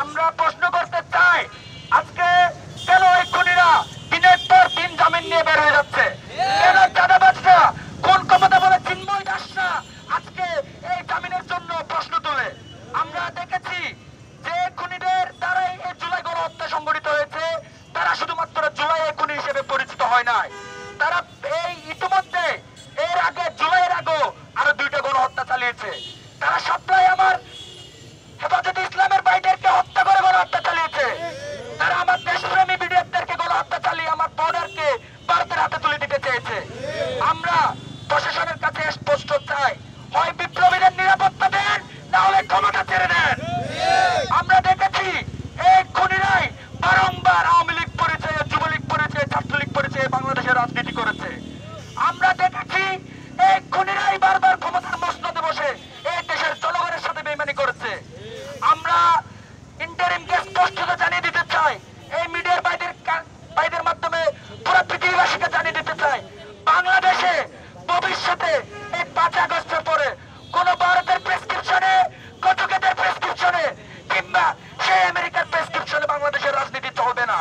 আমরা প্রশ্ন করতে চাই, আজকে কেন এই খুনিরা দিনের পর দিন জামিন নিয়ে বের হয়ে যাচ্ছে? কেন চাঁদাবাজরা, কোন ক্ষমতা বলে চিন্ময় দাসরা আজকে এই জামিনের জন্য প্রশ্ন তোলে? আমরা দেখেছি যে খুনিদের দ্বারাই এই জুলাই গণহত্যা সংঘটিত হয়েছে, তারা শুধুমাত্র জুলাই খুনি হিসেবে পরিচিত হয় নাই। তারা এই ইতিমধ্যে এর আগে জুলাইয়ের আগে আরো 2টা গণহত্যা চালিয়েছে। তারা সবটাই আমার হেফাজতে ইসলামের ভাইদেরকে হত্যা করে গণহত্যা চালিয়েছে। তারা আমার দেশপ্রেমী বিডিআরদেরকে গণহত্যা চালিয়ে আমার বোনদেরকে ভারতের হাতে তুলে দিতে চেয়েছে। আমরা প্রশাসনের কাছে স্পষ্ট চাই, হয় বিপ্লবীদের নিরাপত্তা দেন, না হলে ক্ষমতা ছেড়ে দেন। আমরা দেখেছি এই খুনিরাই বারংবার আওয়ামী লীগ পরিচয়ে, যুবলীগ পরিচয়ে, ছাত্রলীগ পরিচয়ে বাংলাদেশের রাজনীতি করেছে। আমরা দেখেছি এই খুনিরাই বারবার ক্ষমতার মসনদে বসে এই দেশের জনগণের সাথে বেইমানি করেছে। আমরা ইন্টারিমকে স্পষ্টতা জানিয়ে দিতে চাই, এই মিডিয়ার ভাইদের মাধ্যমে পুরো পৃথিবীবাসীকে জানিয়ে দিতে চাই, বাংলাদেশে ভবিষ্যতে এই 5 আগস্টের পরে কোন ভারতের প্রেসক্রিপশনে, কটুকেদের প্রেসক্রিপশনে কিংবা সেই আমেরিকার প্রেসক্রিপশনে বাংলাদেশের রাজনীতি চলবে না।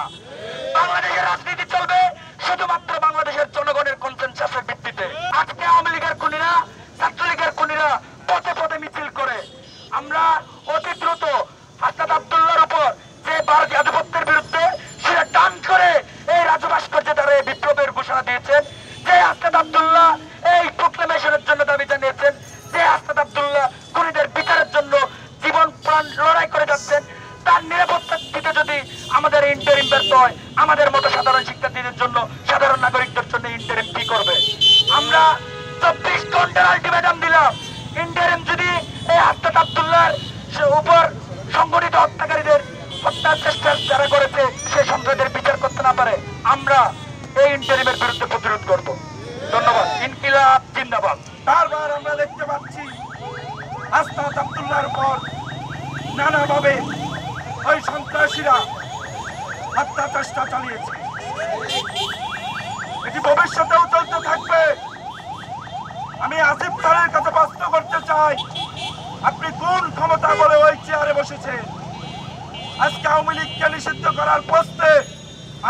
বাংলাদেশের রাজনীতি চলবে শুধুমাত্র বাংলাদেশের জনগণের কনসেনসাসের ভিত্তিতে। আজকে আওয়ামী লীগের খুনিরা, ছাত্রলীগের খুনিরা পথে পথে মিছিল করে। আমরা অতি দ্রুত হাসনাত আব্দুল্লাহর উপর যে ভারতীয় আধিপত্যের বিরুদ্ধে সেটা টান করে এই রাজু ভাস্কর্যে তারা এই বিপ্লবের ঘোষণা দিয়েছেন, যে হাসনাত আব্দুল্লাহ এই প্রোক্লেমেশনের জন্য দাবি জানিয়েছেন, যে হাসনাত আব্দুল্লাহ খুনিদের বিচারের জন্য জীবন প্রাণ লড়াই করে যাচ্ছেন, তার নিরাপত্তা দিতে যদি আমাদের ইন্টারিম ব্যর্থ হয়, আমাদের মতো সাধারণ শিক্ষার্থীদের জন্য, সাধারণ নাগরিকদের জন্য ইন্টারিম কি করবে? আমরা 24 ঘন্টার আলটিমেটাম দিলাম। ইন্টারিম যদি এই হাসনাত আব্দুল্লাহর উপর সংগঠিত হত্যাকারীদের হত্যার চেষ্টা যারা করেছে সেই সন্ত্রাসীদের বিচার করতে না পারে, আমরা এই ইন্টারিমের বিরুদ্ধে প্রতিরোধ করব। ধন্যবাদ। ইনকিলাব জিন্দাবাদ। বারবার আমরা দেখতে পাচ্ছি হাসনাত আব্দুল্লাহর উপর নানাভাবে ওই সন্ত্রাসীরা হত্যা চেষ্টা চালিয়েছে। এটি ভবিষ্যতেও চলতে থাকবে। আমি আসিফ খানের কাছে প্রশ্ন করতে চাই, আপনি কোন ক্ষমতা বলে ওই চেয়ারে বসেছেন? আজকে আওয়ামী লীগকে নিষিদ্ধ করার প্রশ্নে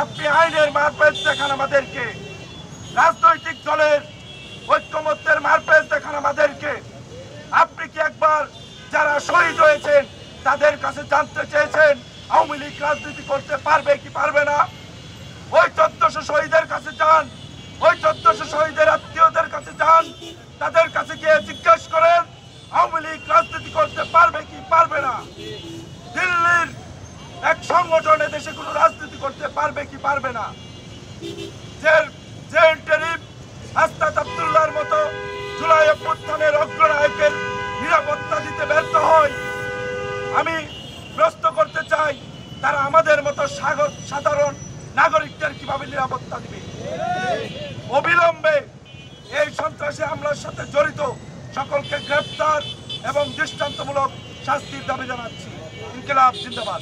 আপনি আইনের মারপ্যাচ দেখান আমাদেরকে, রাজনৈতিক দলের ঐক্যমত্যের মারপ্যাচ দেখান আমাদেরকে। আপনি কি একবার যারা শহীদ হয়েছেন তাদের কাছে জানতে চেয়েছেন আওয়ামী লীগ রাজনীতি করতে পারবে কি পারবে না? ওই 1400 শহীদের কাছে যান, ওই 1400 শহীদের আত্মীয়দের কাছে যান, তাদের কাছে গিয়ে জিজ্ঞেস করেন আওয়ামী লীগ রাজনীতি করতে পারবে কি পারবে না। দিল্লির এক সংগঠনে দেশে কোনো রাজনীতি করতে পারবে কি পারবে না। যে ইন্টারিম হাসনাত আব্দুল্লাহর মতো জুলাই অভ্যুত্থানের অগ্রনায়কের নিরাপত্তা দিতে ব্যর্থ হয়, আমি প্রশ্ন করতে চাই তারা আমাদের মতো সাধারণ নাগরিকদের কিভাবে নিরাপত্তা দিবে? অবিলম্বে এই সন্ত্রাসী হামলার সাথে জড়িত সকলকে গ্রেফতার এবং দৃষ্টান্তমূলক শাস্তির দাবি জানাচ্ছি। ইনকিলাব জিন্দাবাদ।